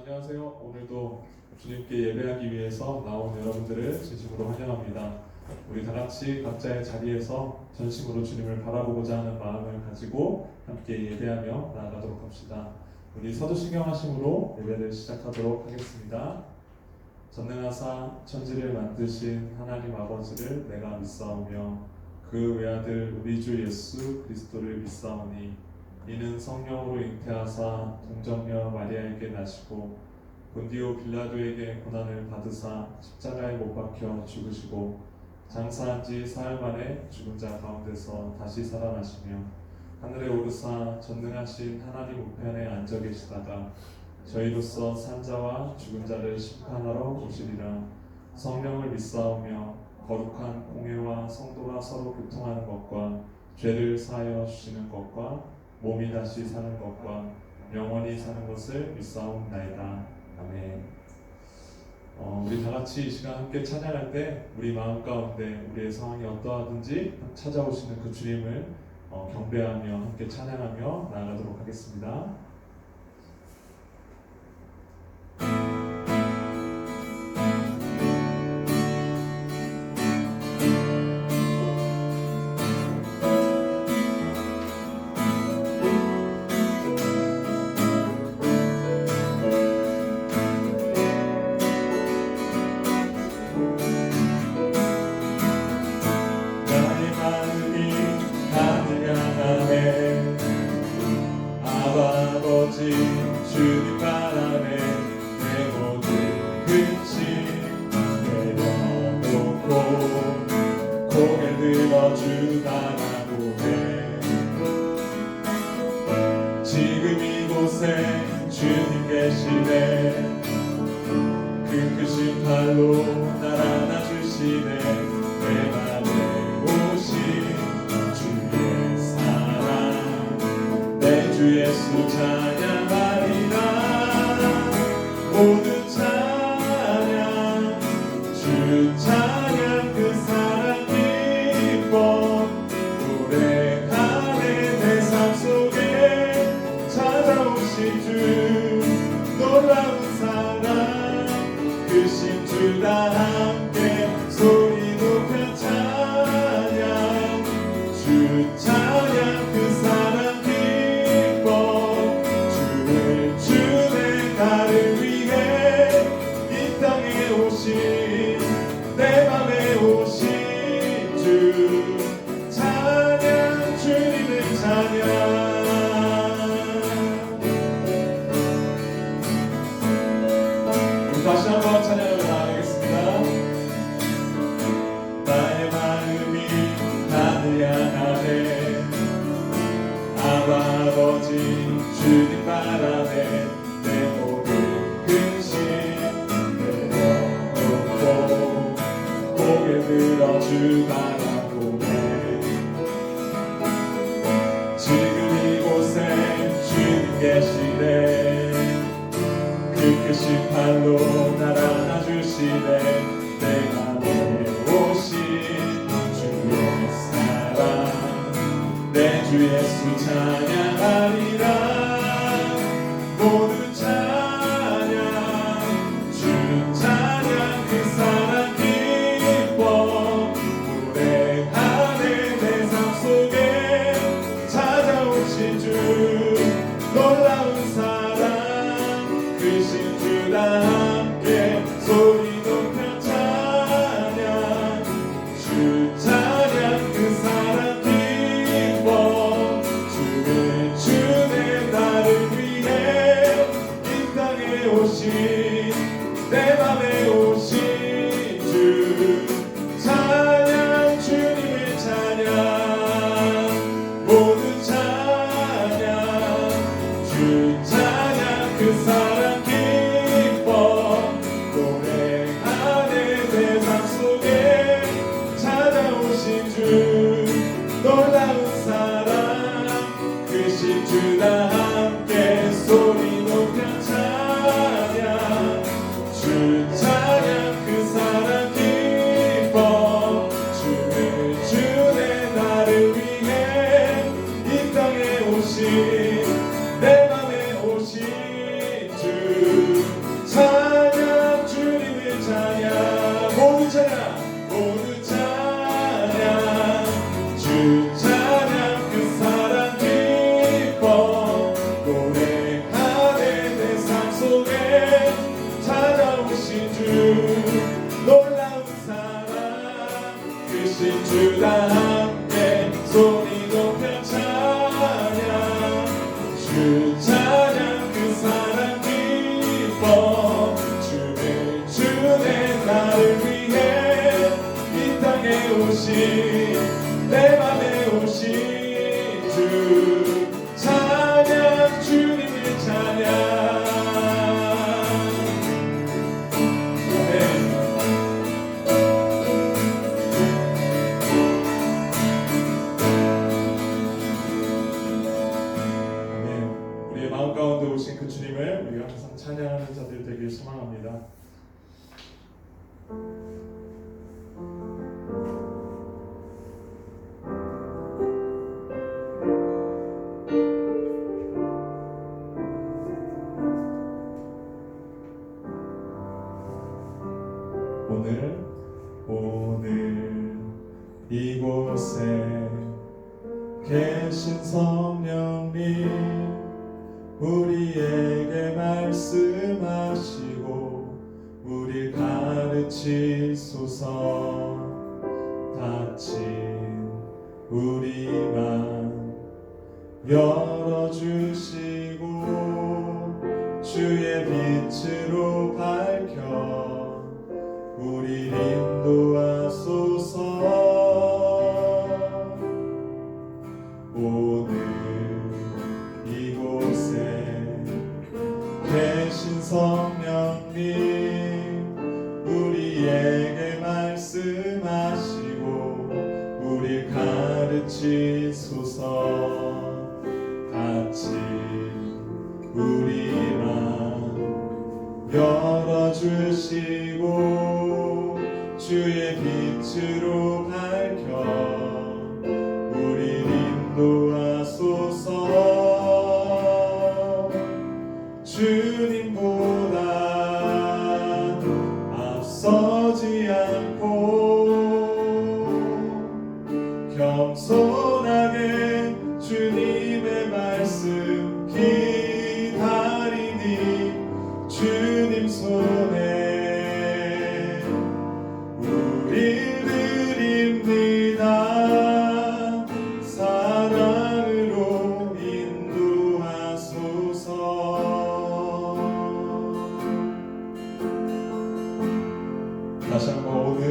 안녕하세요. 오늘도 주님께 예배하기 위해서 나온 여러분들을 진심으로 환영합니다. 우리 다 같이 각자의 자리에서 전심으로 주님을 바라보고자 하는 마음을 가지고 함께 예배하며 나아가도록 합시다. 우리 서두신경 하심으로 예배를 시작하도록 하겠습니다. 전능하사 천지를 만드신 하나님 아버지를 내가 믿사오며 그 외아들 우리 주 예수 그리스도를 믿사오니 이는 성령으로 잉태하사 동정녀 마리아에게 나시고 본디오 빌라도에게 고난을 받으사 십자가에 못 박혀 죽으시고 장사한 지 사흘 만에 죽은 자 가운데서 다시 살아나시며 하늘에 오르사 전능하신 하나님 우편에 앉아 계시다가 저희로서 산자와 죽은 자를 심판하러 오시리라. 성령을 믿사오며 거룩한 공회와 성도가 서로 교통하는 것과 죄를 사하여 주시는 것과 몸이 다시 사는 것과 영원히 사는 것을 믿사옵나이다. 아멘. 우리 다 같이 이 시간 함께 찬양할 때 우리 마음 가운데 우리의 상황이 어떠하든지 찾아오시는 그 주님을 경배하며 함께 찬양하며 나아가도록 하겠습니다. 주님 바람에 내 모든 근심 내려놓고 고개 들어주다라고 해. 지금 이곳에 주님 계시네. 그 크신 팔로 날 안아주시네. 내 맘에 오신 주의 사랑 내 주 예수 찬양하리라. 모든 찬양 주 찬양 그 사랑 기뻐 노래하네. 내 삶 속에 찾아오신 주 놀라운 사랑 크신 주다 함께 소리 높여 찬양 주 찬양 그 사랑 기뻐 주의 주내 나를 위해 이 땅에 오신 내 맘에 오신 주 찬양 주님을 찬양. 다시 한번 찬양을 나가겠습니다. 나의 마음이 하늘 향하네. 아버지 주님 바라네. 내 모든 근심 내려놓고 고개 들어 주 바라보네. 지금 이곳에 주님 계시네. 그 크신 팔로 날 안아주시네. 내 맘에 오신 주의 사랑 내 주 예수 찬양하리라. 모든 찬양 주 찬양 그 사랑 기뻐 노래하네. 내 삶 속에 찾아오신 주 놀라운 사랑 크신 주다 함께 소리 높여 찬양 주 찬양 그 사랑 기뻐 주의 주내 나를 위해 이 땅에 오신 내 맘에 오신 주 찬양 주님의 찬양 모든 찬양 주 찬양 그 사랑 기뻐 노래하네. 내 삶 속에 찾아오신 주 놀라운 사랑 크신 주다 함께 소리 높여 찬양 주 찬양 그 사랑 기뻐 주의 주내 나를 위해 이 땅에 오신 내 맘에 오신 주 우리가 항상 찬양하는 자들 되길 소망합니다. 오늘 이곳에 계신 성령님 우리에게 말씀하시고 우리 가르치소서. 닫힌 우리만 열어주시고 주의 빛으로 밝혀 우리 인도하소서. 오늘 이곳에 계신 성령님 우리에게 말씀하시고 우리 가르치소서. 닫힌 우리만 열어주시고 주의 빛으로 밝혀 우리 인도하소서. 주님보다 앞서지 않고 겸손하게 주님의 말씀 기다리니 주님 손에 우릴 드립니다. 사랑으로 인도하소서. 다시 한번 오늘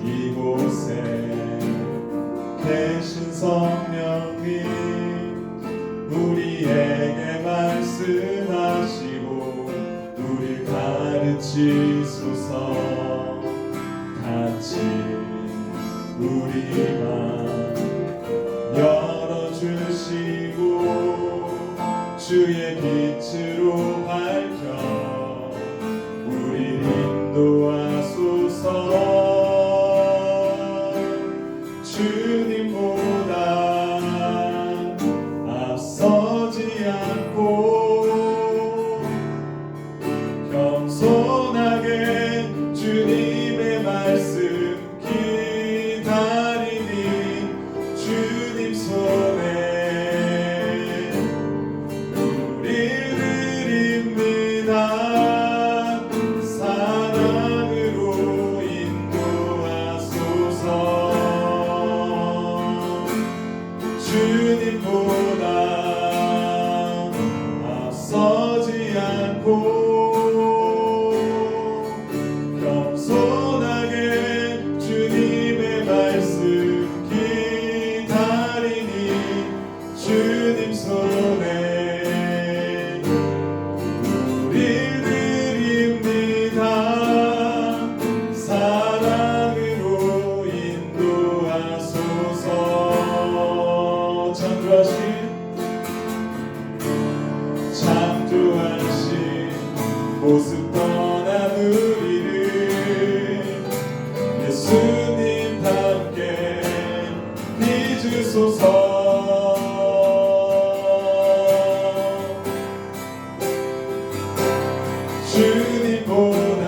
이곳에 계신 성령님 우리에게 말씀하시고 우리 가르치소서. 닫힌 우리만 열어주시고 주의 빛으로 밝혀 우리 인도하소서. 주님보다 앞서지 않고 겸손하게 주님의 말씀 기다리니 주님 손에 우릴 드립니다. 사랑으로 인도하소서. 주님보다 앞서지 않고 겸손하게 주님의 말씀 기다리니 주님 손에 우릴 드립니다. 사랑으로 인도하소서. 창조하신 모습 떠난 우리를 예수님답게 빚으소서. 주님보다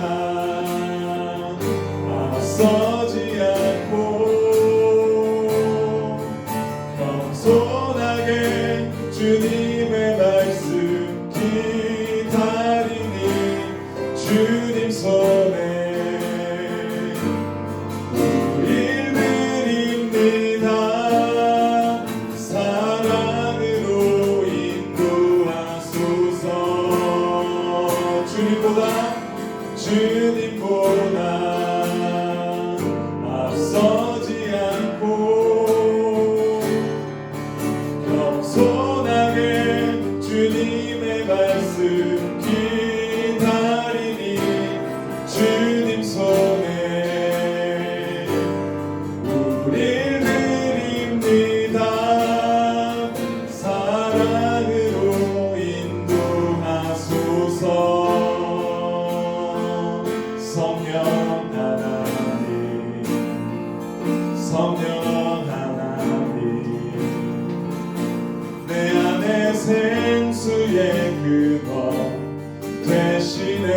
앞서지 않고 겸손하게 주님의 말씀 기다리니 주님 손에 우릴 드립니다. 사랑으로 인도하소서. 주님보다 앞서지 않고 겸손하게 주님의 말씀 기다리니 생수의 근원 되시네.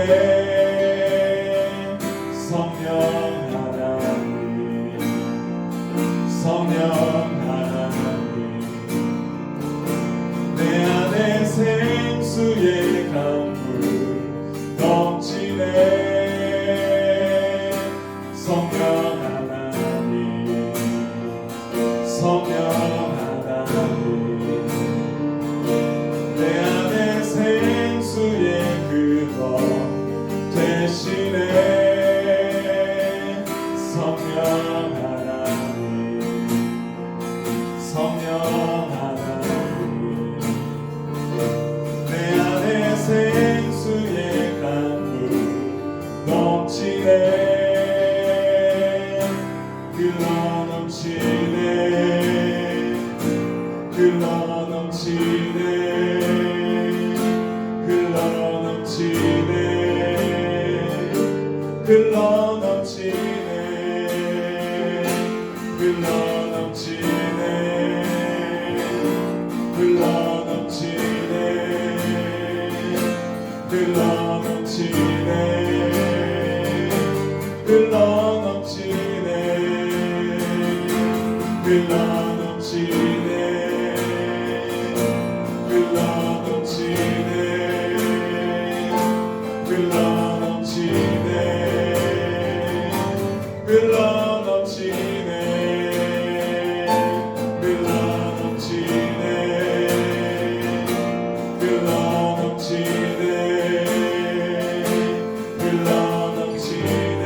성령 하나님, 성령 하나님, 내 안에 생수의 강물 넘치네. 성령 하나님, 성령 하나님, 내 안에 생수의 근원 되시네. 성령 하나님, 성령 하나님, 내 안에 생수의 강물 넘치네. 흘러 넘치네. 흘러 넘치네. 흘러 넘치네. 흘러 넘치네. 흘러 넘치네. 흘러 넘치네. 흘러 넘치네. 흘러 넘치네. 흘러 넘치네. 흘러 넘치네. 흘러 넘치네. 흘러 넘치네. 흘러 넘치네. 흘러 넘치네. 흘러 넘치네.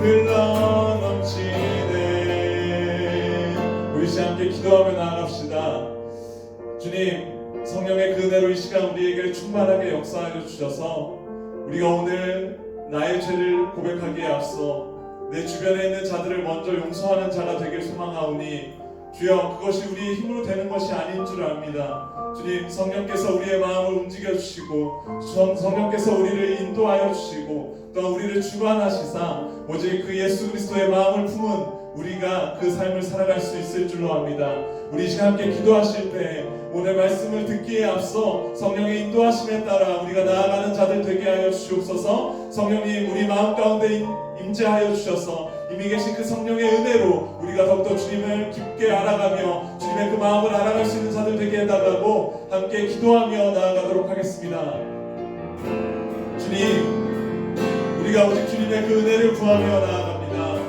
흘러 넘치네. 우리 시간 함께 기도하며 나아갑시다. 주님, 성령의 그 은혜로 이 시간 우리에게 충만하게 역사하여 주셔서 우리가 오늘 나의 죄를 고백하기에 앞서 내 주변에 있는 자들을 먼저 용서하는 자가 되길 소망하오니 주여, 그것이 우리의 힘으로 되는 것이 아닌 줄 압니다. 주님, 성령께서 우리의 마음을 움직여 주시고 성령께서 우리를 인도하여 주시고 또 우리를 주관하시사 오직 그 예수 그리스도의 마음을 품은 우리가 그 삶을 살아갈 수 있을 줄로 압니다. 우리 시간 함께 기도하실 때 오늘 말씀을 듣기에 앞서 성령의 인도하심에 따라 우리가 나아가는 자들 되게 하여 주시옵소서. 성령님, 우리 마음 가운데 임재하여 주셔서 이미 계신 그 성령의 은혜로 우리가 더욱더 주님을 깊게 알아가며 주님의 그 마음을 알아갈 수 있는 자들 되게 해달라고 함께 기도하며 나아가도록 하겠습니다. 주님, 우리가 오직 주님의 그 은혜를 구하며 나아갑니다.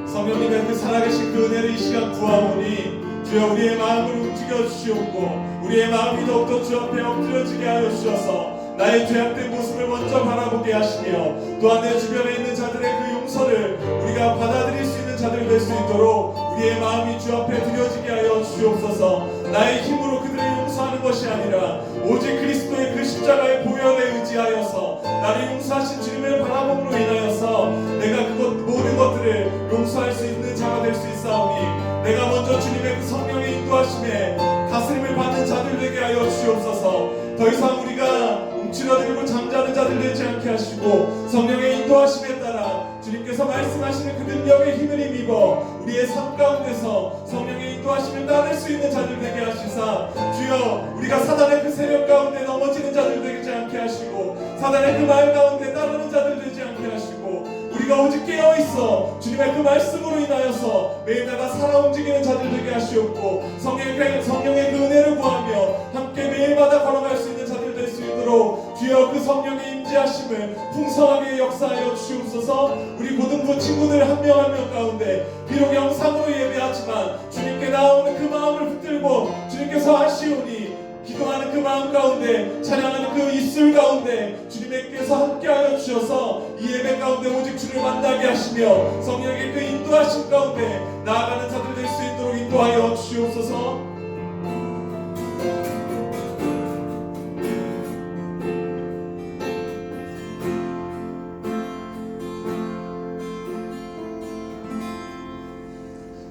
성령님의 그 살아계신 그 은혜를 이 시간 구하오니 주여, 우리의 마음을 움직여 주시옵고 우리의 마음이 더욱더 주 앞에 엎드려지게 하여 주셔서 나의 죄악된 모습을 먼저 바라보게 하시며 또한 내 주변에 있는 자들의 그 용서를 우리가 받아들일 수 있는 자들 될 수 있도록 우리의 마음이 주 앞에 드려지게 하여 주시옵소서. 나의 힘으로 그들을 용서하는 것이 아니라 오직 그리스도의 그 십자가의 보혈에 의지하여서 나를 용서하신 주님을 바라봄으로 인하여서 내가 모든 것들을 용서할 수 있는 자가 될 수 있사오니 내가 먼저 주님의 그 성령의 인도하심에 다스림을 받는 자들 되게 하여 주시옵소서. 더 이상 우리가 움츠러들고 잠자는 자들 되지 않게 하시고 성령의 인도하심에 따라 주님께서 말씀하시는 그 능력의 힘을 힘입어 우리의 삶 가운데서 성령의 인도하심을 따를 수 있는 자들 되게 하시사 주여, 우리가 사단의 그 세력 가운데 넘어지는 자들 되지 않게 하시고 사단의 그 말 가운데 따르는 자들 되지 않게 하시고 우리가 오직 깨어있어 주님의 그 말씀으로 인하여서 매일마다 살아 움직이는 자들 되게 하시옵고 성령의 그 은혜를 구하며 함께 매일마다 걸어갈 수 있는 자들 될 수 있도록 주여, 그 성령의 임재하심을 풍성하게 역사하여 주시옵소서. 우리 고등부 친구들 한 명 한 명 가운데 비록 영상으로 예배하지만 주님께 나오는 그 마음을 붙들고 주님께서 하시오니 기도하는 그 마음 가운데 찬양하는 그 입술 가운데 주님께서 함께하여 주셔서 이 예배 가운데 오직 주를 만나게 하시며 성령의 그 인도하심 가운데 나아가는 자들 될 수 있도록 인도하여 주시옵소서.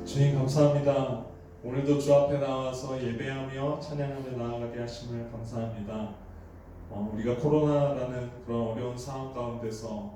주님, 감사합니다. 오늘도 주 앞에 나와서 예배하며 찬양하며 나아가게 하심을 감사합니다. 우리가 코로나라는 그런 어려운 상황 가운데서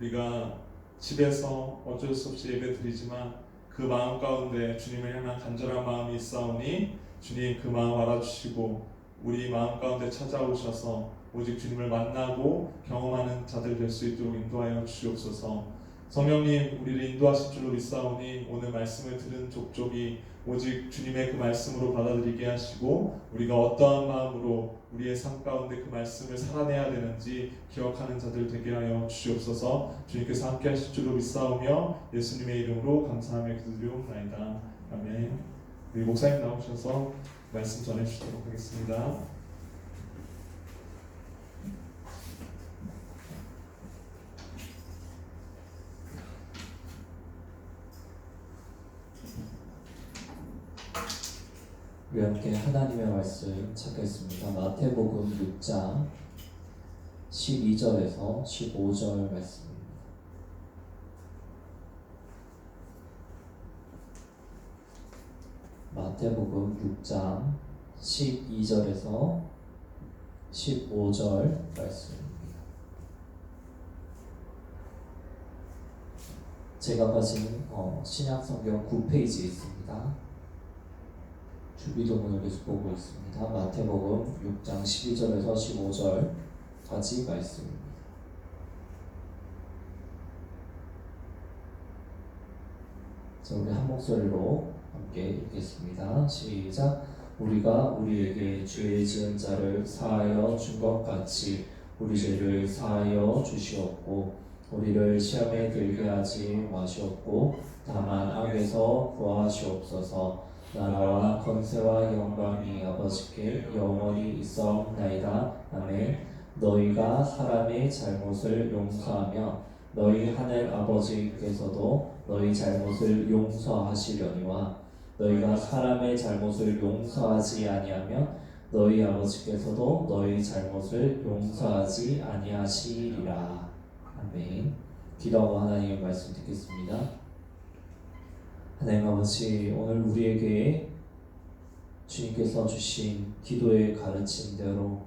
우리가 집에서 어쩔 수 없이 예배 드리지만 그 마음 가운데 주님을 향한 간절한 마음이 있사오니 주님 그 마음 알아주시고 우리 마음 가운데 찾아오셔서 오직 주님을 만나고 경험하는 자들 될 수 있도록 인도하여 주시옵소서. 성령님 우리를 인도하실 줄로 믿사오니 오늘 말씀을 들은 족족이 오직 주님의 그 말씀으로 받아들이게 하시고 우리가 어떠한 마음으로 우리의 삶 가운데 그 말씀을 살아내야 되는지 기억하는 자들 되게 하여 주시옵소서. 주님께서 함께 하실 줄로 믿사오며 예수님의 이름으로 감사하며 기도드리옵나이다. 아멘. 우리 목사님 나오셔서 말씀 전해주시도록 하겠습니다. 우리 함께 하나님의 말씀 찾겠습니다. 마태복음 6장 12절에서 15절 말씀입니다. 마태복음 6장 12절에서 15절 말씀입니다. 제가 가진 신약성경 9페이지에 있습니다. 주기도문을 계속 보고 있습니다. 마태복음 6장 12절에서 15절까지 말씀입니다. 자, 우리 한 목소리로 함께 읽겠습니다. 시작. 우리가 우리에게 죄 지은 자를 사하여 준 것 같이 우리 죄를 사하여 주시옵고 우리를 시험에 들게 하지 마시옵고 다만 악에서 구하시옵소서. 나라와 권세와 영광이 아버지께 영원히 있사옵나이다. 아멘. 너희가 사람의 잘못을 용서하며 너희 하늘 아버지께서도 너희 잘못을 용서하시려니와 너희가 사람의 잘못을 용서하지 아니하면 너희 아버지께서도 너희 잘못을 용서하지 아니하시리라. 아멘. 기도하고 하나님의 말씀 듣겠습니다. 하나님 아버지, 오늘 우리에게 주님께서 주신 기도의 가르침대로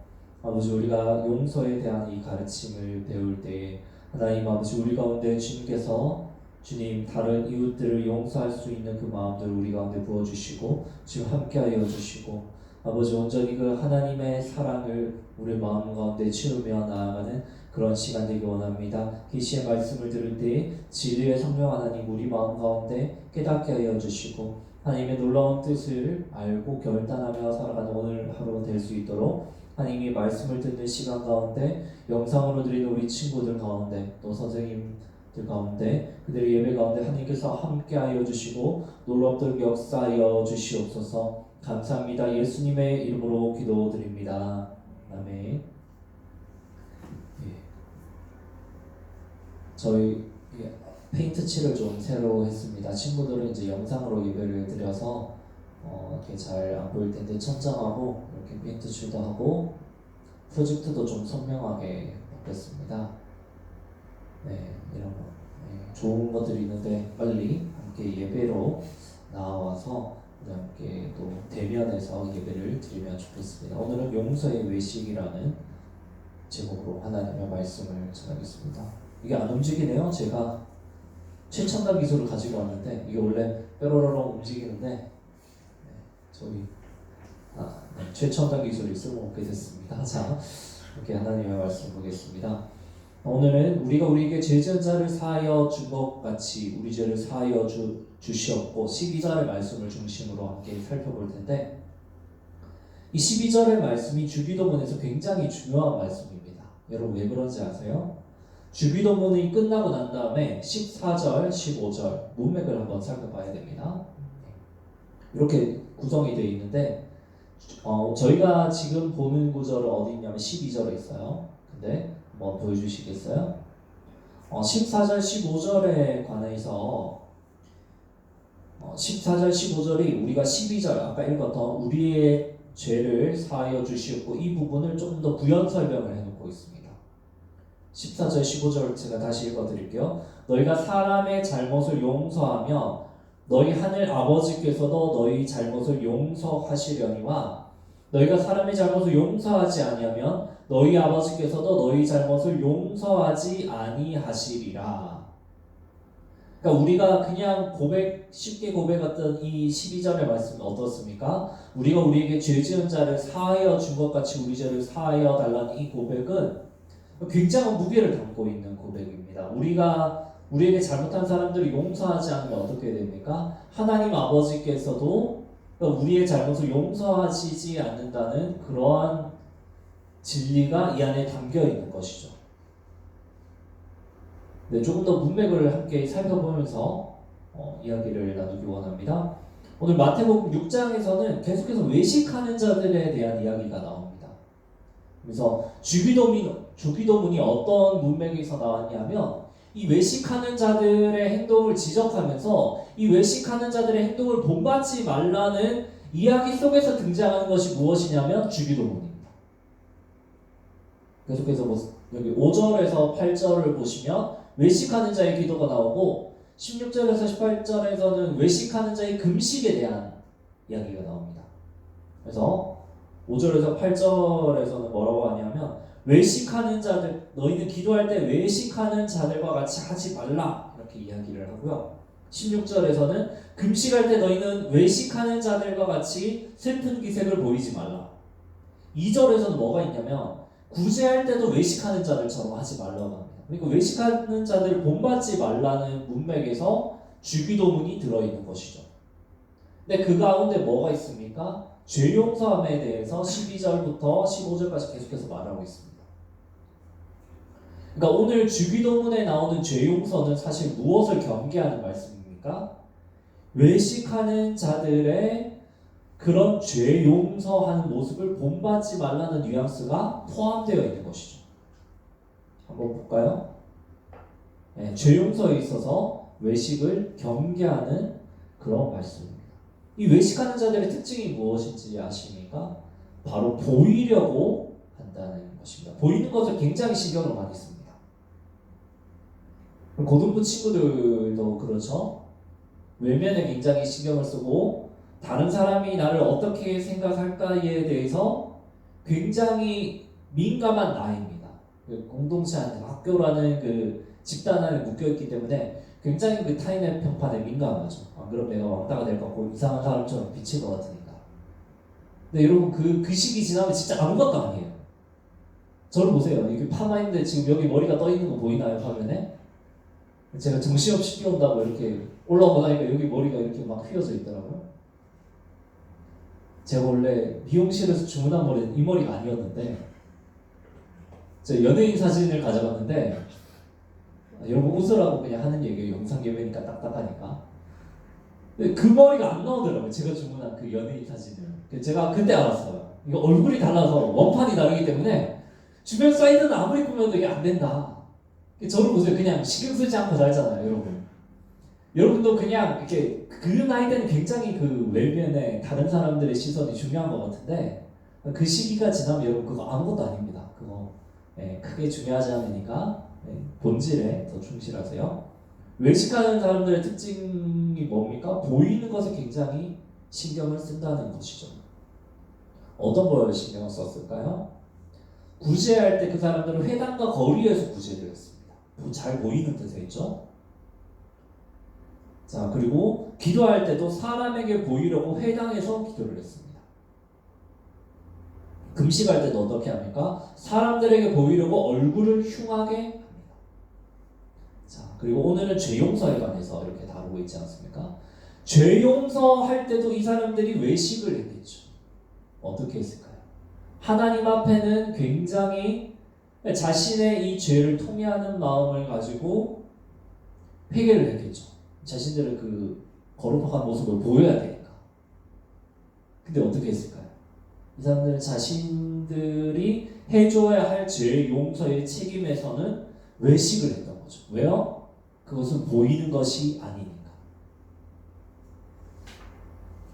아버지 우리가 용서에 대한 이 가르침을 배울 때에 하나님 아버지 우리 가운데 주님께서 주님 다른 이웃들을 용서할 수 있는 그 마음들을 우리 가운데 부어주시고 지금 함께하여 주시고 아버지 온전히 그 하나님의 사랑을 우리 마음 가운데 채우며 나아가는 그런 시간 되기 원합니다. 계시의 말씀을 들을 때 진리의 성령 하나님 우리 마음 가운데 깨닫게 하여 주시고 하나님의 놀라운 뜻을 알고 결단하며 살아가는 오늘 하루 될 수 있도록 하나님이 말씀을 듣는 시간 가운데 영상으로 드리는 우리 친구들 가운데 또 선생님들 가운데 그들의 예배 가운데 하나님께서 함께하여 주시고 놀랍도록 역사하여 주시옵소서. 감사합니다. 예수님의 이름으로 기도드립니다. 아멘. 저희 페인트 칠을 좀 새로 했습니다. 친구들은 이제 영상으로 예배를 드려서 이렇게 잘 안 보일 텐데 천장하고 이렇게 페인트 칠도 하고 프로젝트도 좀 선명하게 바뀌었습니다. 네, 이런 거 좋은 것들이 있는데 빨리 함께 예배로 나와서 우리 함께 또 대면에서 예배를 드리면 좋겠습니다. 오늘은 용서의 외식이라는 제목으로 하나님의 말씀을 전하겠습니다. 이게 안 움직이네요. 제가 최첨단 기술을 가지고 왔는데 이게 원래 뾰로로로 움직이는데 저희 최첨단 기술이 쓸모없게 됐습니다. 자, 이렇게 하나님의 말씀 보겠습니다. 오늘은 우리가 우리에게 죄 지은 자를 사하여 준 것 같이 우리 죄를 사하여 주시옵고 12절의 말씀을 중심으로 함께 살펴볼 텐데 이 12절의 말씀이 주기도문에서 굉장히 중요한 말씀입니다. 여러분 왜 그런지 아세요? 주기도문이 끝나고 난 다음에 14절, 15절 문맥을 한번 살펴봐야 됩니다. 이렇게 구성이 되어 있는데 저희가 지금 보는 구절은 어디 있냐면 12절에 있어요. 근데 한번 보여주시겠어요? 14절, 15절에 관해서 14절, 15절이 우리가 12절 아까 읽었던 우리의 죄를 사하여 주시옵고 이 부분을 좀 더 부연 설명을 해놓고 있습니다. 14절, 15절 제가 다시 읽어드릴게요. 너희가 사람의 잘못을 용서하며 너희 하늘 아버지께서도 너희 잘못을 용서하시려니와 너희가 사람의 잘못을 용서하지 아니하면 너희 아버지께서도 너희 잘못을 용서하지 아니하시리라. 그러니까 그러니까 우리가 그냥 쉽게 고백했던 이 12절의 말씀은 어떻습니까? 우리가 우리에게 죄 지은 자를 사하여 준 것 같이 우리 죄를 사하여 달라는 이 고백은 굉장한 무게를 담고 있는 고백입니다. 우리가 우리에게 잘못한 사람들을 용서하지 않으면 어떻게 됩니까? 하나님 아버지께서도 우리의 잘못을 용서하시지 않는다는 그러한 진리가 이 안에 담겨 있는 것이죠. 네, 조금 더 문맥을 함께 살펴보면서 이야기를 나누기 원합니다. 오늘 마태복음 6장에서는 계속해서 외식하는 자들에 대한 이야기가 나옵니다. 그래서 주기도문이 어떤 문맥에서 나왔냐면 이 외식하는 자들의 행동을 지적하면서 이 외식하는 자들의 행동을 본받지 말라는 이야기 속에서 등장하는 것이 무엇이냐면 주기도문입니다. 계속해서 여기 5절에서 8절을 보시면 외식하는 자의 기도가 나오고 16절에서 18절에서는 외식하는 자의 금식에 대한 이야기가 나옵니다. 그래서 5절에서 8절에서는 뭐라고 하냐면 외식하는 자들, 너희는 기도할 때 외식하는 자들과 같이 하지 말라 이렇게 이야기를 하고요. 16절에서는 금식할 때 너희는 외식하는 자들과 같이 슬픈 기색을 보이지 말라. 2절에서는 뭐가 있냐면 구제할 때도 외식하는 자들처럼 하지 말라고 합니다. 그러니까 외식하는 자들을 본받지 말라는 문맥에서 주기도문이 들어있는 것이죠. 근데 그 가운데 뭐가 있습니까? 죄 용서함에 대해서 12절부터 15절까지 계속해서 말하고 있습니다. 그러니까 오늘 주기도문에 나오는 죄 용서는 사실 무엇을 경계하는 말씀입니까? 외식하는 자들의 그런 죄 용서하는 모습을 본받지 말라는 뉘앙스가 포함되어 있는 것이죠. 한번 볼까요? 네, 죄 용서에 있어서 외식을 경계하는 그런 말씀입니다. 이 외식하는 자들의 특징이 무엇인지 아십니까? 바로 보이려고 한다는 것입니다. 보이는 것을 굉장히 신경을 많이 씁니다. 고등부 친구들도 그렇죠. 외면에 굉장히 신경을 쓰고 다른 사람이 나를 어떻게 생각할까에 대해서 굉장히 민감한 나이입니다. 공동체 안에 학교라는 그 집단 안에 묶여있기 때문에 굉장히 그 타인의 평판에 민감하죠. 안 그럼 내가 왕따가 될 것 같고 이상한 사람처럼 비칠 것 같으니까. 근데 여러분 그 시기 지나면 진짜 아무것도 아니에요. 저를 보세요. 이게 파마인데 지금 여기 머리가 떠 있는 거 보이나요, 화면에? 제가 정신없이 끼운다고 이렇게 올라오고 나니까 여기 머리가 이렇게 막 휘어져 있더라고요. 제가 원래 미용실에서 주문한 머리는 이 머리가 아니었는데 제가 연예인 사진을 가져갔는데 여러분 웃으라고 그냥 하는 얘기예요. 영상 예배니까 딱딱하니까. 근데 그 머리가 안 나오더라고요. 제가 주문한 그 연예인 사진을. 제가 그때 알았어요. 이거 얼굴이 달라서 원판이 다르기 때문에 주변 사이드는 아무리 꾸며도 이게 안 된다. 저를 보세요. 그냥 신경 쓰지 않고 살잖아요, 여러분. 여러분도 그냥 이렇게 그 나이 때는 굉장히 그 외면에 다른 사람들의 시선이 중요한 것 같은데 그 시기가 지나면 여러분 그거 아무것도 아닙니다. 그거 크게 중요하지 않으니까 본질에 더 충실하세요. 외식하는 사람들의 특징이 뭡니까? 보이는 것에 굉장히 신경을 쓴다는 것이죠. 어떤 걸 신경을 썼을까요? 구제할 때 그 사람들은 회당과 거리에서 구제를 했습니다. 잘 보이는 데서 했죠. 자, 그리고 기도할 때도 사람에게 보이려고 회당에서 기도를 했습니다. 금식할 때도 어떻게 합니까? 사람들에게 보이려고 얼굴을 흉하게 합니다. 자, 그리고 오늘은 죄 용서에 관해서 이렇게 다루고 있지 않습니까? 죄 용서할 때도 이 사람들이 외식을 했겠죠. 어떻게 했을까요? 하나님 앞에는 굉장히 자신의 이 죄를 통회하는 마음을 가지고 회개를 했겠죠. 자신들의 그 거룩한 모습을 보여야 되니까. 근데 어떻게 했을까요? 이 사람들은 자신들이 해줘야 할 죄 용서의 책임에서는 외식을 했던 거죠. 왜요? 그것은 보이는 것이 아니니까.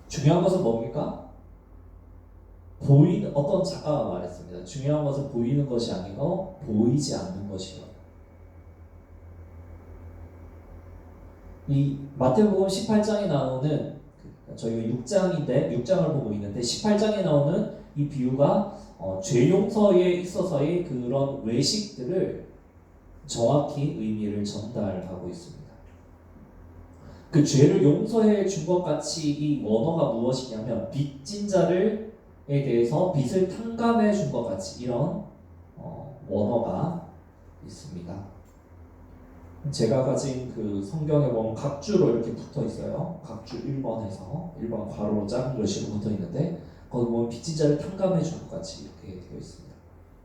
중요한 것은 뭡니까? 어떤 작가가 말했습니다. 중요한 것은 보이는 것이 아니고 보이지 않는 것이요. 이 마태복음 18장에 나오는 저희가 6장을 보고 있는데 18장에 나오는 이 비유가 죄 용서에 있어서의 그런 외식들을 정확히 의미를 전달하고 있습니다. 그 죄를 용서해 준 것 같이 이 원어가 무엇이냐면 빚진 자를 에 대해서 빚을 탕감해 준 것 같이 이런 원어가 있습니다. 제가 가진 그 성경에 보면 각주로 이렇게 붙어 있어요. 각주 1번에서 1번 괄호로 작은 글씨로 붙어 있는데 거기 보면 빚진 자를 탕감해 준 것 같이 이렇게 되어 있습니다.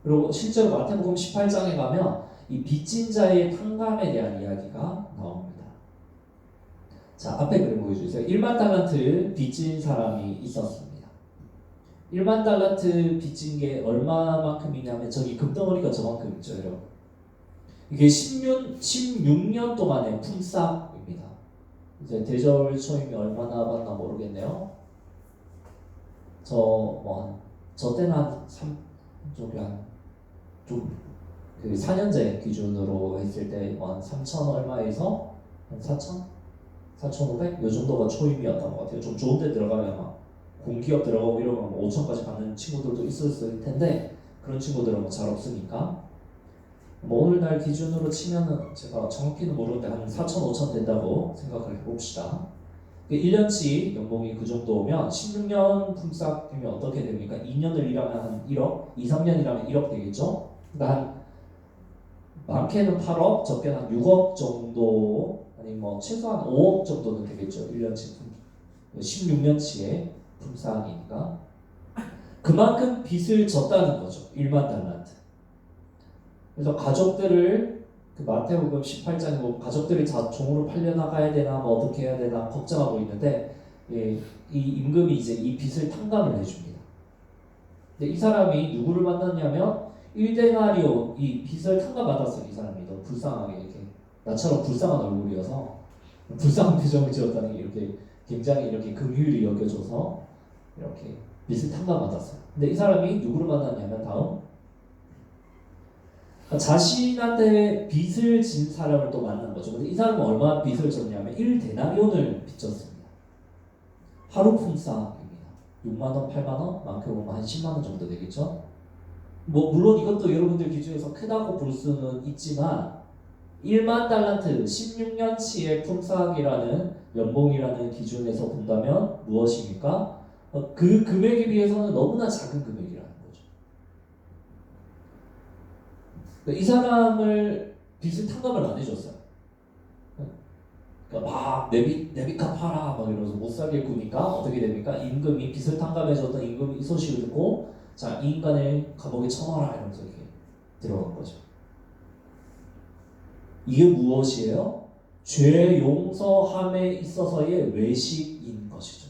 그리고 실제로 마태복음 18장에 가면 이 빚진 자의 탕감에 대한 이야기가 나옵니다. 자, 앞에 그림 보여주세요. 1만 달란트 빚진 사람이 있었습니다. 1만 달란트 빚진 게 얼마만큼이냐면 저기 금덩어리가 저만큼이죠, 여러분. 이게 16년 동안의 품삯입니다. 이제 대절 초임이 얼마나 받나 모르겠네요. 저 때는 그 4년제 기준으로 했을 때 한 3천 얼마에서 한 4천? 4,500? 요 정도가 초임이었던 것 같아요. 좀 좋은 데 들어가면 막 공기업 들어가고 이러면 5천까지 받는 친구들도 있을 텐데 그런 친구들은 뭐 잘 없으니까 뭐 오늘날 기준으로 치면은 제가 정확히는 모르는데 한 4천, 5천 된다고 생각을 해봅시다. 1년치 연봉이 그 정도면 16년 품삯이면 어떻게 됩니까? 2년을 일하면 한 1억, 2, 3년 일하면 1억 되겠죠? 그러니까 한 많게는 8억, 적게는 한 6억 정도 아니 뭐 최소한 5억 정도는 되겠죠. 1년치 16년치의 품삯이니까 그만큼 빚을 졌다는 거죠. 1만 달란트. 그래서 가족들을 그 마태복음 18장에 보면 가족들이 다 종으로 팔려나가야 되나 뭐 어떻게 해야 되나 걱정하고 있는데 이 임금이 이제 이 빚을 탕감을 해줍니다. 근데 이 사람이 누구를 만났냐면 1데나리오 이 빚을 탕감받았어요. 이 사람이 너무 불쌍하게 이렇게 나처럼 불쌍한 얼굴이어서 불쌍한 표정을 지었다는 게 이렇게 굉장히 이렇게 긍휼히 여겨줘서 이렇게 빚을 탕감받았어요. 근데 이 사람이 누구를 만났냐면 다음 자신한테 빚을 진 사람을 또 만난 거죠. 근데 이 사람은 얼마나 빚을 졌냐면 1데나리온을 빚졌습니다. 하루 품삯입니다. 6만 원, 8만 원, 많게 보면 한 10만 원 정도 되겠죠. 뭐 물론 이것도 여러분들 기준에서 크다고 볼 수는 있지만 1만 달란트 16년치의 품삯이라는 연봉이라는 기준에서 본다면 무엇입니까? 그 금액에 비해서는 너무나 작은 금액이라는 거죠. 이 사람을 빚을 탕감을 안 해줬어요. 그러니까 막 내빚 갚아라 막 이러면서 못 살게 구니까 어떻게 됩니까? 임금이 빚을 탕감해줬던 임금이 이 소식을 듣고 자, 이 인간을 감옥에 쳐넣어라 이러면서 이렇게 들어간 거죠. 이게 무엇이에요? 죄 용서함에 있어서의 외식인 것이죠.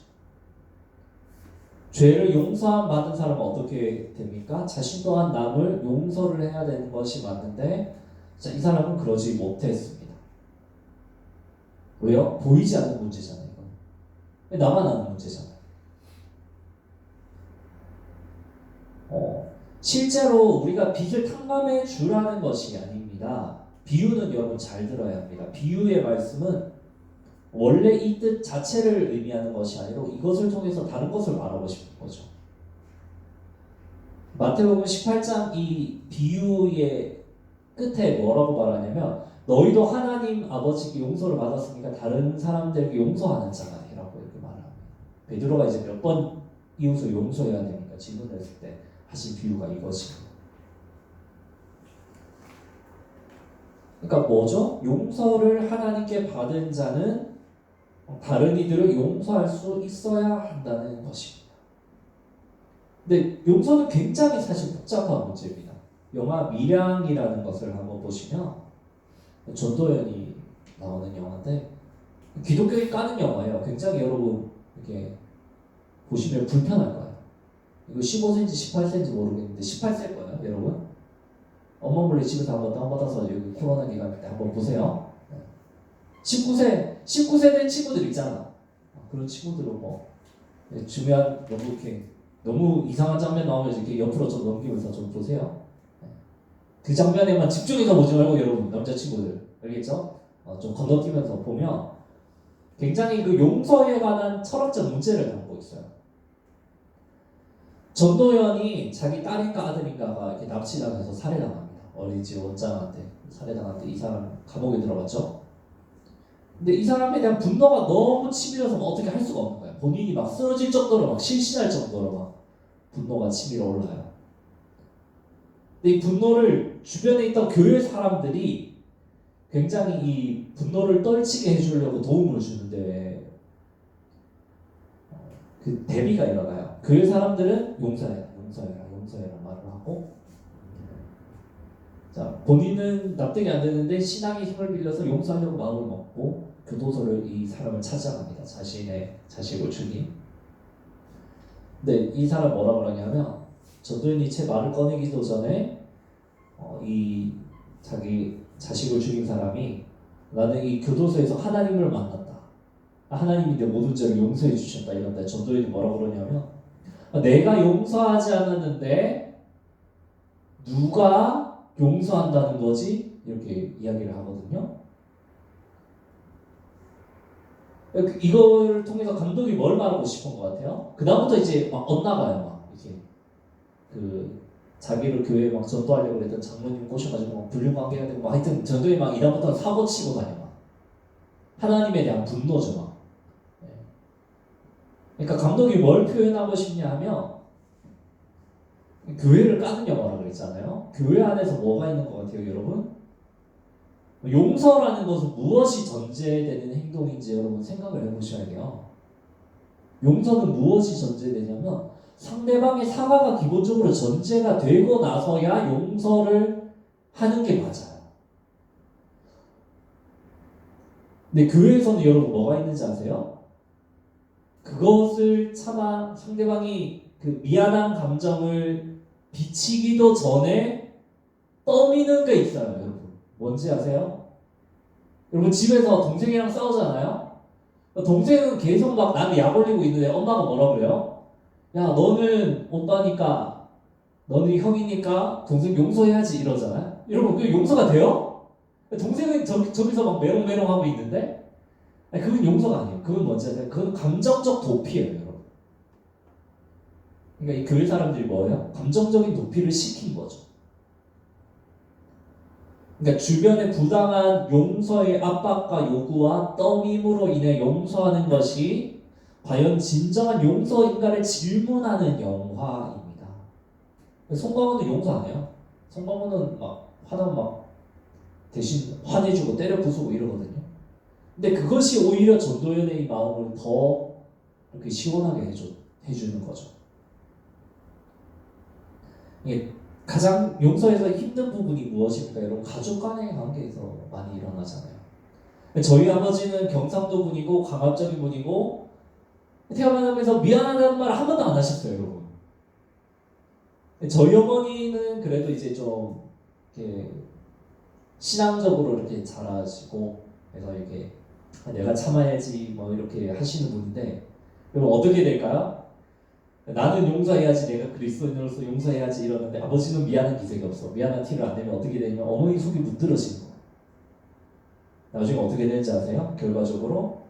죄를 용서함 받은 사람은 어떻게 됩니까? 자신 또한 남을 용서를 해야 되는 것이 맞는데 자, 이 사람은 그러지 못했습니다. 왜요? 보이지 않는 문제잖아요. 이건. 나만 아는 문제잖아요. 실제로 우리가 빚을 탕감해 주라는 것이 아닙니다. 비유는 여러분 잘 들어야 합니다. 비유의 말씀은 원래 이 뜻 자체를 의미하는 것이 아니라 이것을 통해서 다른 것을 말하고 싶은 거죠. 마태복음 18장 이 비유의 끝에 뭐라고 말하냐면 너희도 하나님 아버지께 용서를 받았으니까 다른 사람들에게 용서하는 자가 되라고 이렇게 말합니다. 베드로가 이제 몇 번 이웃을 용서해야 됩니까? 질문했을 때 하신 비유가 이것입니다. 그러니까 뭐죠? 용서를 하나님께 받은 자는 다른 이들을 용서할 수 있어야 한다는 것입니다. 근데 용서는 굉장히 사실 복잡한 문제입니다. 영화 밀양이라는 것을 한번 보시면 전도연이 나오는 영화인데 기독교에 까는 영화예요. 굉장히 여러분 이렇게 보시면 불편할 거예요. 이거 15cm, 18cm 모르겠는데 18세일 거예요, 여러분. 엄마 몰래 집에서 한번 다운받아서 여기 코로나 기간 때 한번 보세요. 19세 된 친구들 있잖아. 그런 친구들은 뭐 중요한 너무 이상한 장면 나오면 이렇게 옆으로 좀 넘기면서 좀 보세요. 그 장면에만 집중해서 보지 말고 여러분 남자친구들 알겠죠? 좀 건너뛰면서 보면 굉장히 그 용서에 관한 철학적 문제를 담고 있어요. 전도연이 자기 딸인가 아들인가가 이렇게 납치당해서 살해당합니다. 어린이집 원장한테 살해당할 때 이 사람 감옥에 들어갔죠. 근데 이 사람에 대한 분노가 너무 치밀어서 어떻게 할 수가 없는 거야. 본인이 막 쓰러질 정도로 막 실신할 정도로 막 분노가 치밀어 올라요. 근데 이 분노를 주변에 있던 교회 사람들이 굉장히 이 분노를 떨치게 해주려고 도움을 주는데 그 대비가 일어나요. 교회 사람들은 용서해라 말을 하고, 자 본인은 납득이 안 되는데 신앙의 힘을 빌려서 용서하려고 마음을 먹고 교도소를 이 사람을 찾아갑니다. 자신의 자식을 죽인. 근데 이 사람 뭐라 그러냐면 전도연이 채 말을 꺼내기도 전에 이 자기 자식을 죽인 사람이 나는 이 교도소에서 하나님을 만났다. 하나님이 내 모든 죄를 용서해 주셨다 이런데 전도연이 뭐라 그러냐면 내가 용서하지 않았는데 누가 용서한다는 거지? 이렇게 이야기를 하거든요. 이걸 통해서 감독이 뭘 말하고 싶은 것 같아요? 그 다음부터 이제 막 엇나가요. 막 이렇게 그 자기를 교회에 막 전도하려고 그랬던 장로님 꼬셔가지고 막 불륜관계가 되고 막 하여튼 전도에 막 이다부터 사고 치고 다녀. 막 하나님에 대한 분노죠. 막. 그러니까 감독이 뭘 표현하고 싶냐 하면 교회를 까는 영화라고 그랬잖아요. 교회 안에서 뭐가 있는 것 같아요, 여러분? 용서라는 것은 무엇이 전제되는 행동인지 여러분 생각을 해보셔야 돼요. 용서는 무엇이 전제되냐면 상대방의 사과가 기본적으로 전제가 되고 나서야 용서를 하는 게 맞아요. 근데 교회에서는 여러분 뭐가 있는지 아세요? 그것을 차마 상대방이 그 미안한 감정을 비치기도 전에 떠미는 게 있어요, 여러분. 뭔지 아세요? 여러분 집에서 동생이랑 싸우잖아요? 동생은 계속 막 남이 약 올리고 있는데 엄마가 뭐라 그래요? 야 너는 오빠니까 너는 형이니까 동생 용서해야지 이러잖아요? 여러분 그게 용서가 돼요? 동생은 저기서 막 메롱메롱 하고 있는데 아니, 그건 용서가 아니에요. 그건 뭔지 아세요? 그건 감정적 도피예요, 여러분. 그러니까 이 교회 사람들이 뭐예요? 감정적인 도피를 시킨 거죠. 그러니까 주변의 부당한 용서의 압박과 요구와 떠밈으로 인해 용서하는 것이 과연 진정한 용서인가를 질문하는 영화입니다. 송강호는 용서 안 해요. 송강호는 막 화나면 막 대신 화내주고 때려 부수고 이러거든요. 근데 그것이 오히려 전도연의 마음을 더 이렇게 시원하게 해주는 거죠. 이게 가장 용서에서 힘든 부분이 무엇일까요? 여러분 가족 간의 관계에서 많이 일어나잖아요. 저희 아버지는 경상도 분이고 강압적인 분이고 태어나면서 미안하다는 말 한 번도 안 하셨어요, 여러분. 저희 어머니는 그래도 이제 좀 이렇게 신앙적으로 이렇게 잘하시고 그래서 이렇게 내가 참아야지 뭐 이렇게 하시는 분인데 여러분 어떻게 될까요? 나는 용서해야지 내가 그리스도인으로서 용서해야지 이러는데 아버지는 미안한 기색이 없어. 미안한 티를 안 내면 어떻게 되냐면 어머니 속이 무드러지는 거예요. 나중에 어떻게 되는지 아세요? 결과적으로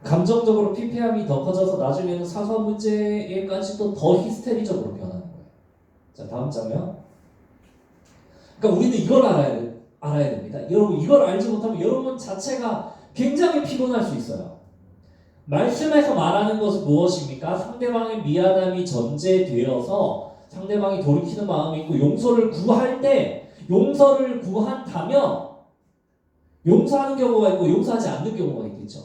감정적으로 피폐함이 더 커져서 나중에는 사소한 문제에까지도 더 히스테리적으로 변하는 거예요. 자 다음 장면. 그러니까 우리는 이걸 알아야 됩니다. 여러분 이걸 알지 못하면 여러분 자체가 굉장히 피곤할 수 있어요. 말씀에서 말하는 것은 무엇입니까? 상대방의 미안함이 전제되어서 상대방이 돌이키는 마음이 있고 용서를 구할 때 용서를 구한다면 용서하는 경우가 있고 용서하지 않는 경우가 있겠죠.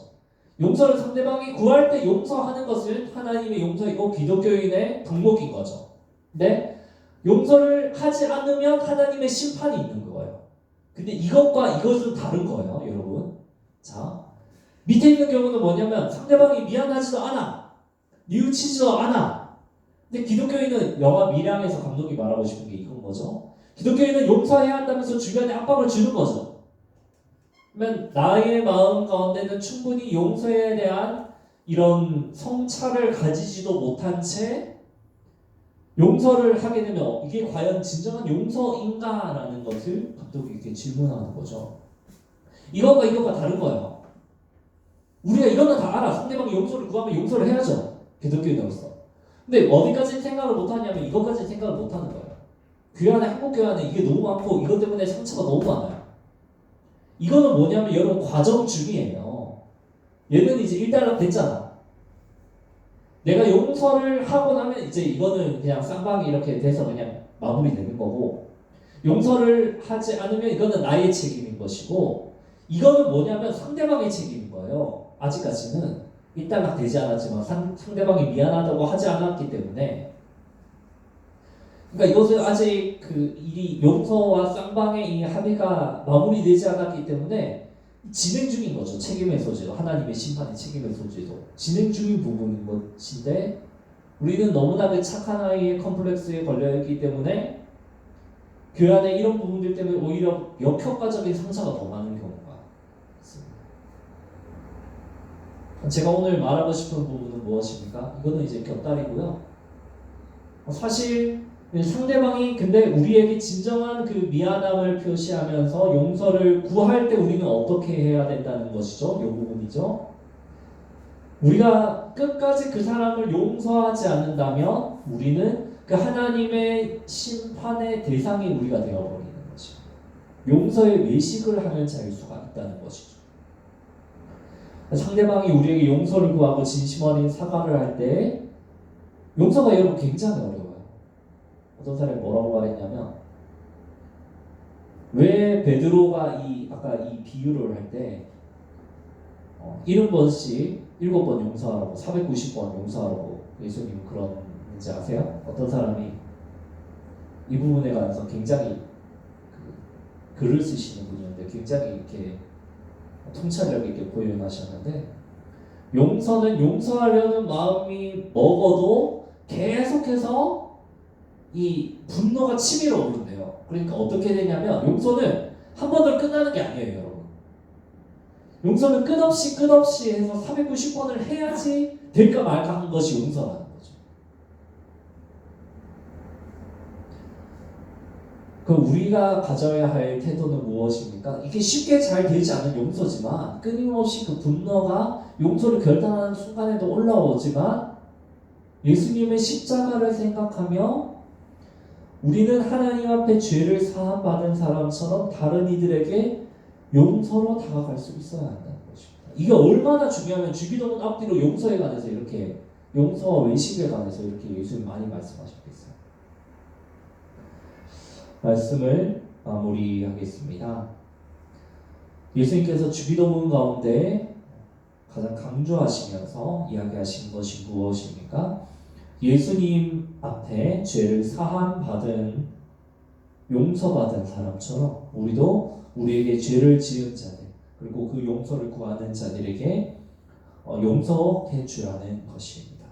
용서를 상대방이 구할 때 용서하는 것은 하나님의 용서이고 기독교인의 덕목인 거죠. 근데 용서를 하지 않으면 하나님의 심판이 있는 거예요. 근데 이것과 이것은 다른 거예요, 여러분. 자. 밑에 있는 경우는 뭐냐면 상대방이 미안하지도 않아. 뉘우치지도 않아. 근데 기독교인은 영화 밀양에서 감독이 말하고 싶은 게 이건 거죠. 기독교인은 용서해야 한다면서 주변에 압박을 주는 거죠. 그러면 나의 마음 가운데는 충분히 용서에 대한 이런 성찰을 가지지도 못한 채 용서를 하게 되면 이게 과연 진정한 용서인가라는 것을 감독이 이렇게 질문하는 거죠. 이것과 다른 거예요. 우리가 이거는 다 알아. 상대방이 용서를 구하면 용서를 해야죠. 기독교인으로서. 근데 어디까지 생각을 못하냐면 이것까지 생각을 못하는 거예요. 교회 안에 한국 교회 안에 이게 너무 많고 이것 때문에 상처가 너무 많아요. 이거는 뭐냐면 여러분 과정 중이에요. 얘는 이제 일단락 됐잖아. 내가 용서를 하고 나면 이제 이거는 그냥 쌍방이 이렇게 돼서 그냥 마무리되는 거고, 용서를 하지 않으면 이거는 나의 책임인 것이고, 이거는 뭐냐면 상대방의 책임인 거예요. 아직까지는 일단락 되지 않았지만 상대방이 미안하다고 하지 않았기 때문에, 그러니까 이것은 아직 그 일이 용서와 쌍방의 이 합의가 마무리되지 않았기 때문에 진행 중인 거죠. 책임의 소지도, 하나님의 심판의 책임의 소지도 진행 중인 부분인 것인데, 우리는 너무나 그 착한 아이의 컴플렉스에 걸려있기 때문에 그 안에 이런 부분들 때문에 오히려 역효과적인 상처가 더 많은 경우가 있습니다. 제가 오늘 말하고 싶은 부분은 무엇입니까? 이거는 이제 곁다리고요. 사실 상대방이 근데 우리에게 진정한 그 미안함을 표시하면서 용서를 구할 때 우리는 어떻게 해야 된다는 것이죠. 이 부분이죠. 우리가 끝까지 그 사람을 용서하지 않는다면 우리는 그 하나님의 심판의 대상이 우리가 되어버리는 것이죠. 용서의 외식을 하는 자일 수가 있다는 것이죠. 상대방이 우리에게 용서를 구하고 진심 어린 사과를 할 때 용서가 여러분 굉장히 어려워요. 어떤 사람이 뭐라고 말했냐면, 왜 베드로가 아까 이 비유를 할 때 70번씩 7번 용서하라고 490번 용서하라고 예수님 그런지 아세요? 어떤 사람이 이 부분에 관해서 굉장히 글을 쓰시는 분이었는데 굉장히 이렇게 통찰력 있게 고연하셨는데, 용서는 용서하려는 마음이 먹어도 계속해서 이 분노가 치밀어 오른대요. 그러니까 어떻게 되냐면 용서는 한 번으로 끝나는 게 아니에요, 여러분. 용서는 끝없이 해서 490번을 해야지 될까 말까 한 것이 용서라는 거죠. 그 우리가 가져야 할 태도는 무엇입니까? 이게 쉽게 잘 되지 않은 용서지만 끊임없이 그 분노가 용서를 결단하는 순간에도 올라오지만, 예수님의 십자가를 생각하며 우리는 하나님 앞에 죄를 사함받은 사람처럼 다른 이들에게 용서로 다가갈 수 있어야 한다는 것입니다. 이게 얼마나 중요하면 주기도문 앞뒤로 용서에 관해서 이렇게, 용서와 외식에 관해서 이렇게 예수님 많이 말씀하셨겠어요. 말씀을 마무리하겠습니다. 예수님께서 주기도문 가운데 가장 강조하시면서 이야기하신 것이 무엇입니까? 예수님 앞에 죄를 사함받은, 용서받은 사람처럼 우리도 우리에게 죄를 지은 자들, 그리고 그 용서를 구하는 자들에게 용서해 주라는 것입니다.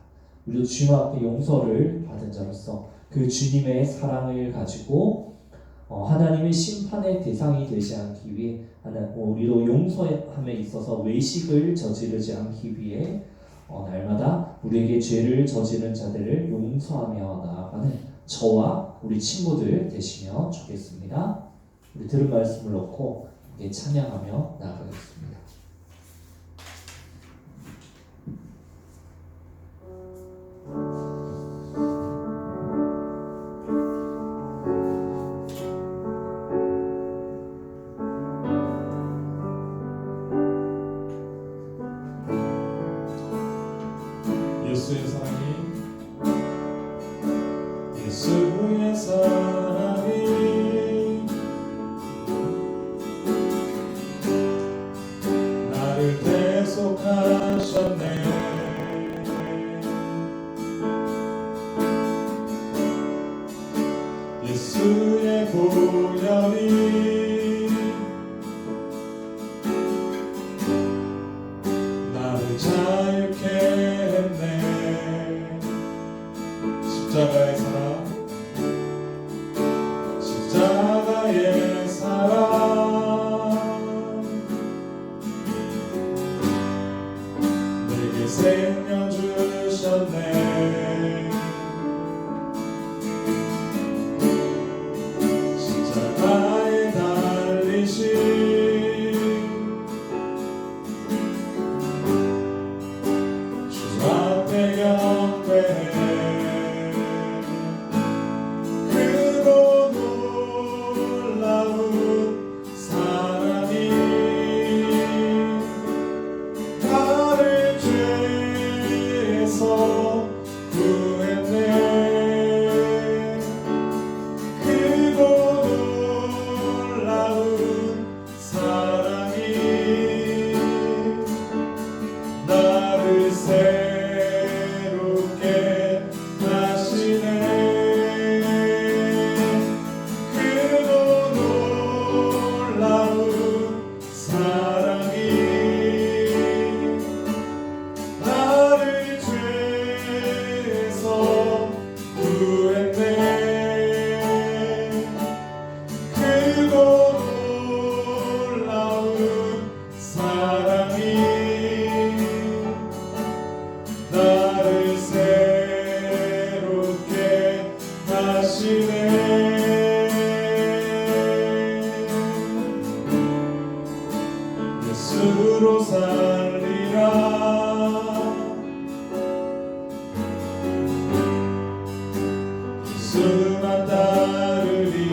우리도 주님 앞에 용서를 받은 자로서 그 주님의 사랑을 가지고 하나님의 심판의 대상이 되지 않기 위해, 우리도 용서함에 있어서 외식을 저지르지 않기 위해 날마다 우리에게 죄를 저지른 자들을 용서하며 나아가는 저와 우리 친구들 되시면 좋겠습니다. 우리 들은 말씀을 놓고 함께 찬양하며 나아가겠습니다. 예수의 사랑이, 예수의 사랑이 나를 대속하셨네. 예수의 보혈이 나를 자유케 했네. 십자가의 사랑, 십자가의 사랑, 내게 생명 주셨네. 십자가의 예수로 살리라. 예수만 따르리.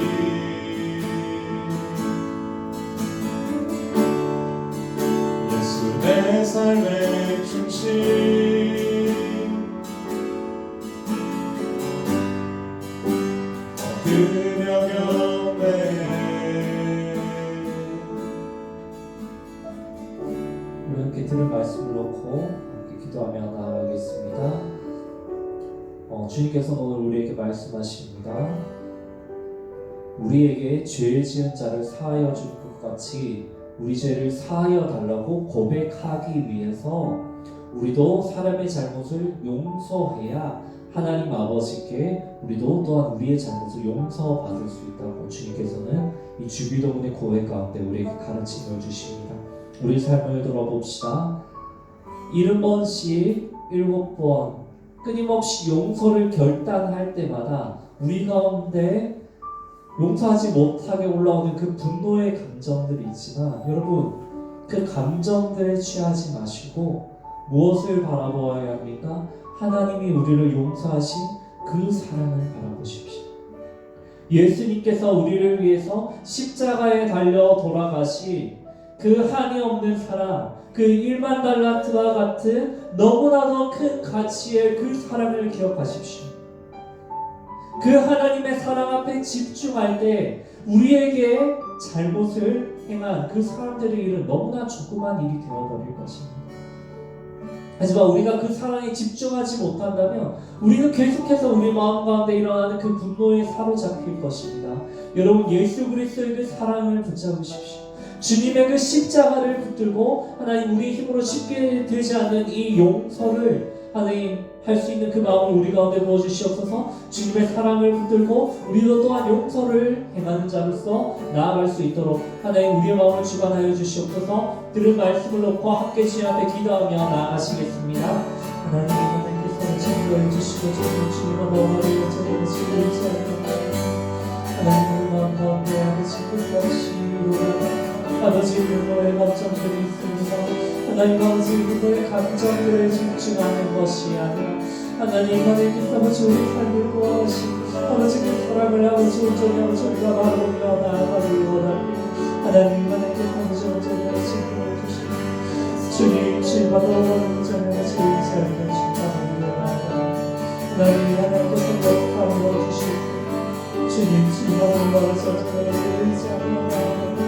예수 내 삶의 중심. 엎드려 경배해. 우리 함께 들은 말씀을 놓고 함께 기도하며 나아가겠습니다. 주님께서는 오늘 우리에게 말씀하십니다. 우리에게 죄 지은 자를 사하여 줄 것 같이 우리 죄를 사하여 달라고 고백하기 위해서 우리도 사람의 잘못을 용서해야 하나님 아버지께 우리도 또한 우리의 잘못을 용서받을 수 있다고 주님께서는 이 주기도문의 고백 가운데 우리에게 가르침을 주십니다. 우리 삶을 돌아봅시다. 70번씩 7번 끊임없이 용서를 결단할 때마다 우리 가운데 용서하지 못하게 올라오는 그 분노의 감정들이 있지만 여러분 그 감정들에 취하지 마시고 무엇을 바라보아야 합니까? 하나님이 우리를 용서하신 그 사랑을 바라보십시오. 예수님께서 우리를 위해서 십자가에 달려 돌아가신 그 한이 없는 사랑, 그 1만 달란트와 같은 너무나도 큰 가치의 그 사랑을 기억하십시오. 그 하나님의 사랑 앞에 집중할 때 우리에게 잘못을 행한 그 사람들의 일은 너무나 조그만 일이 되어버릴 것입니다. 하지만 우리가 그 사랑에 집중하지 못한다면 우리는 계속해서 우리 마음 가운데 일어나는 그 분노에 사로잡힐 것입니다. 여러분 예수 그리스도의 그 사랑을 붙잡으십시오. 주님의 그 십자가를 붙들고 하나님 우리 힘으로 쉽게 되지 않는 이 용서를 하나님 할 수 있는 그 마음을 우리 가운데 부어주시옵소서. 주님의 사랑을 붙들고 우리도 또한 용서를 행하는 자로서 나아갈 수 있도록 하나님 우리의 마음을 주관하여 주시옵소서. 들은 말씀을 놓고 함께 주님 앞에 기도하며 나아가시겠습니다. 하나님 하나님께서 증거해 주시고 주님과 너와를 여전히 지키지 않는다. 하나님 우리 마음 가운데 아버지 끝없이 아버지 분노의 감정들이 있습니다. 하나님 아버지 분노의 감정들에 집중하는 것이 아니라 하나님 하나님께서 아버지 우리 삶을 구하신 아버지 그 사랑을 아버지 온전히 아버지 우리가 바라보며 나아가길 원합니다. 하나님 하나님께서 아버지 온전히 아버지 인도해 주시고 주님 주님과 너무 온전히 아버지 의지하며 주님과 나아갑니다. 하나님 하나님께서 역사하여 주시고 주님 주님과 너무 아버지 온전히 의지하며 나아갑니다.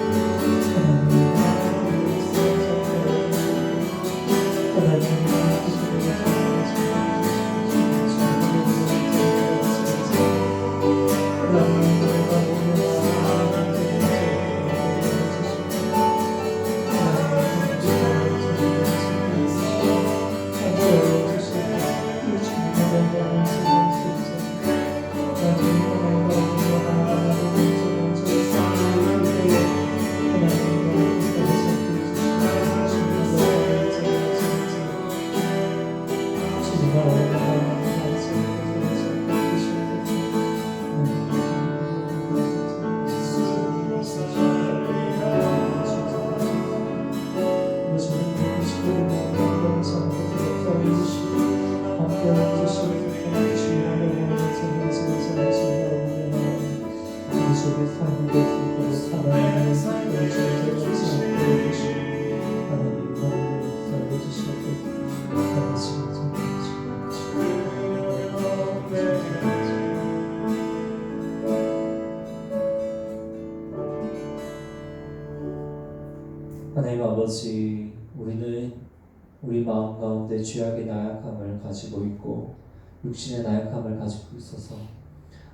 하나님 아버지, 우리는 우리 마음 가운데 죄악의 나약함을 가지고 있고 육신의 나약함을 가지고 있어서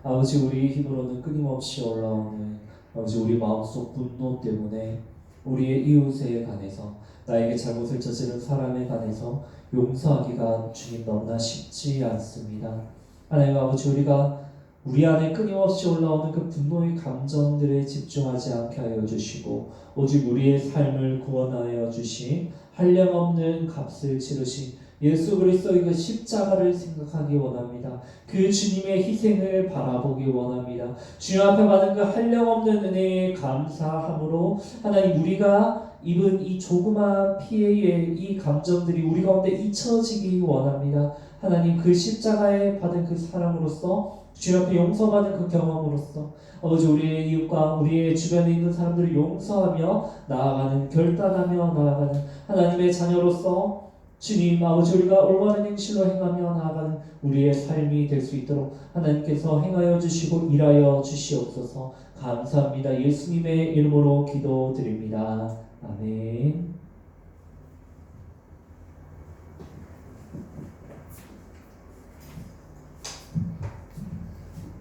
아버지 우리 힘으로는 끊임없이 올라오는 아버지 우리 마음속 분노 때문에 우리의 이웃에 관해서 나에게 잘못을 저지른 사람에 관해서 용서하기가 주님 너무나 쉽지 않습니다. 하나님 아버지 우리가 우리 안에 끊임없이 올라오는 그 분노의 감정들에 집중하지 않게 하여 주시고 오직 우리의 삶을 구원하여 주신 한량없는 값을 치르신 예수 그리스도의 그 십자가를 생각하기 원합니다. 그 주님의 희생을 바라보기 원합니다. 주님 앞에 받은 그 한량없는 은혜에 감사함으로 하나님 우리가 입은 이 조그마한 피해의 이 감정들이 우리 가운데 잊혀지기 원합니다. 하나님 그 십자가에 받은 그 사랑으로서 주님 앞에 용서받은 그 경험으로서 아버지 우리의 이웃과 우리의 주변에 있는 사람들을 용서하며 나아가는 결단하며 나아가는 하나님의 자녀로서 주님 아버지 우리가 올바른 행실로 행하며 나아가는 우리의 삶이 될 수 있도록 하나님께서 행하여 주시고 일하여 주시옵소서. 감사합니다. 예수님의 이름으로 기도드립니다. 아멘.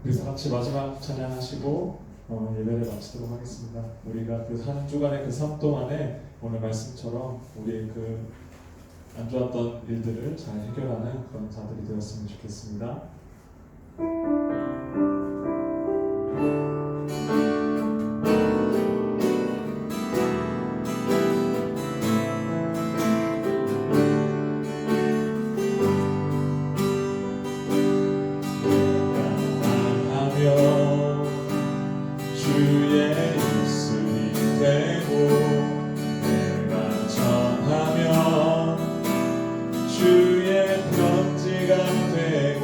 우리 다 같이 마지막 찬양하시고 예배를 마치도록 하겠습니다. 우리가 그 한 주간의 그 삶 동안에 오늘 말씀처럼 우리의 그 안 좋았던 일들을 잘 해결하는 그런 자들이 되었으면 좋겠습니다. 주의 입술이 되고 내가 전하면 주의 편지가 되고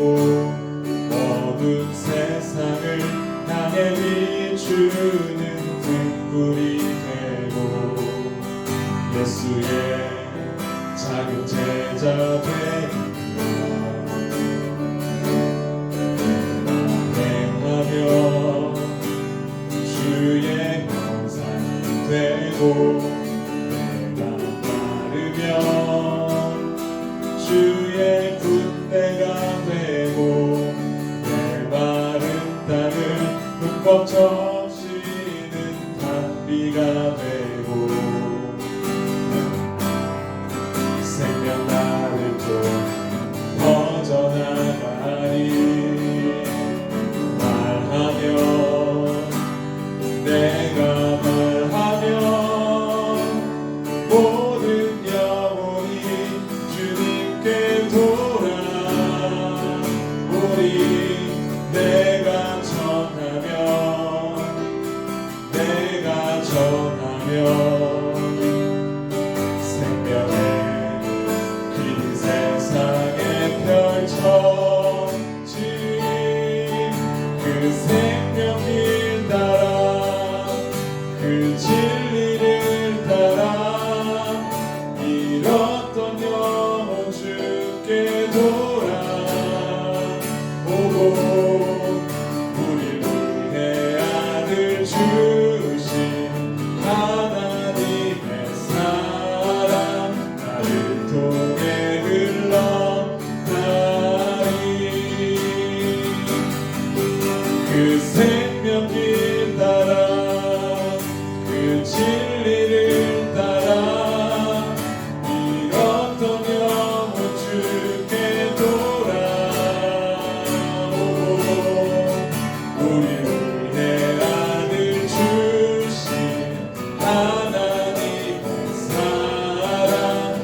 모든 세상을 향해 비추는 등불이 되고 예수의 작은 제자 되리라. 행하며 주의 형상이 되고 내가 따르면 주의 군대가 되고 내 마른 땅을 흠뻑 적시는 단비가 되고 생명 나를 또 퍼져나가리. 내가 말하면 모든 영혼이 주님께 돌아오리. 내가 전하면 생명의 긴 세상에 펼쳐진 그 생명길 따라 그 진리를 따라 잃었던 영혼 주께 돌아오고 우리를 위해 아들 주신 하나님의 사랑 나를 통해 흘러가리. 그 생명길 따라 그 진리를 따라 잃었던 영혼 주께 돌아오고 우리를 위해 아들 주신 하나님의 사랑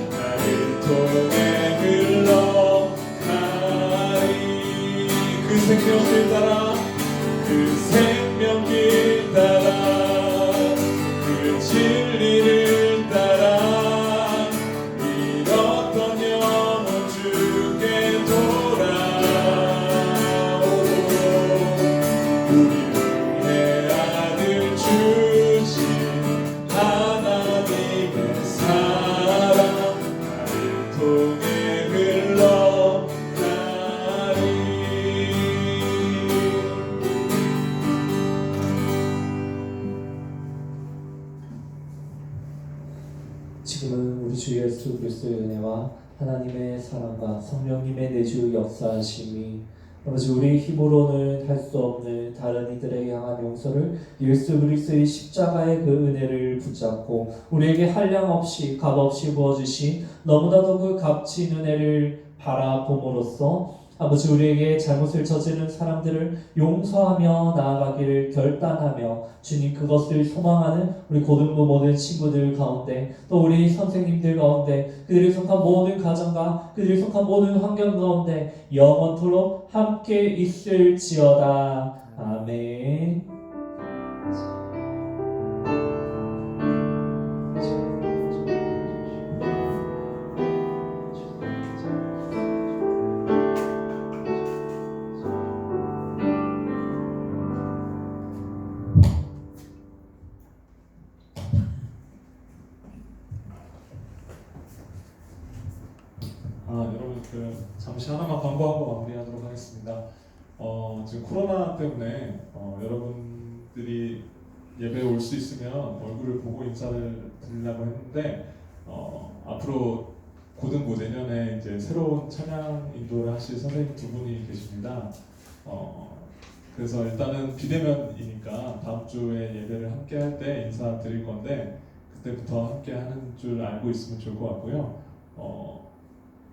나를 통해 흘러가리. 그 생명길 따라 그 생명길 따라 그 진리를 따라 잃었던 영혼 주께 돌아오고 우리를 위해 아들 주신 하나님의 사랑 나를 통해 흘러가리. 지금은 우리 주 예수 그리스도의 은혜와 하나님의 사랑과 성령님의 내주 역사하심이 아버지 우리 힘으로는 할 수 없는 다른 이들에게 향한 용서를 예수 그리스도의 십자가의 그 은혜를 붙잡고 우리에게 한량 없이 값 없이 부어주신 너무나도 그 값진 은혜를 바라봄으로써 아버지 우리에게 잘못을 저지른 사람들을 용서하며 나아가기를 결단하며 주님 그것을 소망하는 우리 고등부 모든 친구들 가운데 또 우리 선생님들 가운데 그들이 속한 모든 가정과 그들이 속한 모든 환경 가운데 영원토록 함께 있을지어다. 아멘. 여러분 잠시 하나만 광고하고 마무리하도록 하겠습니다. 지금 코로나 때문에 여러분들이 예배에 올 수 있으면 얼굴을 보고 인사를 드리려고 했는데 앞으로 고등부 내년에 이제 새로운 찬양 인도를 하실 선생님 두 분이 계십니다. 그래서 일단은 비대면이니까 다음 주에 예배를 함께 할 때 인사드릴 건데 그때부터 함께 하는 줄 알고 있으면 좋을 것 같고요.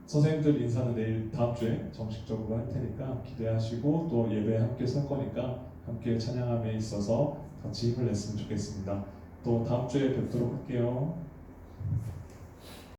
선생님들 인사는 내일 다음 주에 정식적으로 할 테니까 기대하시고 또 예배에 함께 설 거니까 함께 찬양함에 있어서 같이 힘을 냈으면 좋겠습니다. 또 다음 주에 뵙도록 할게요.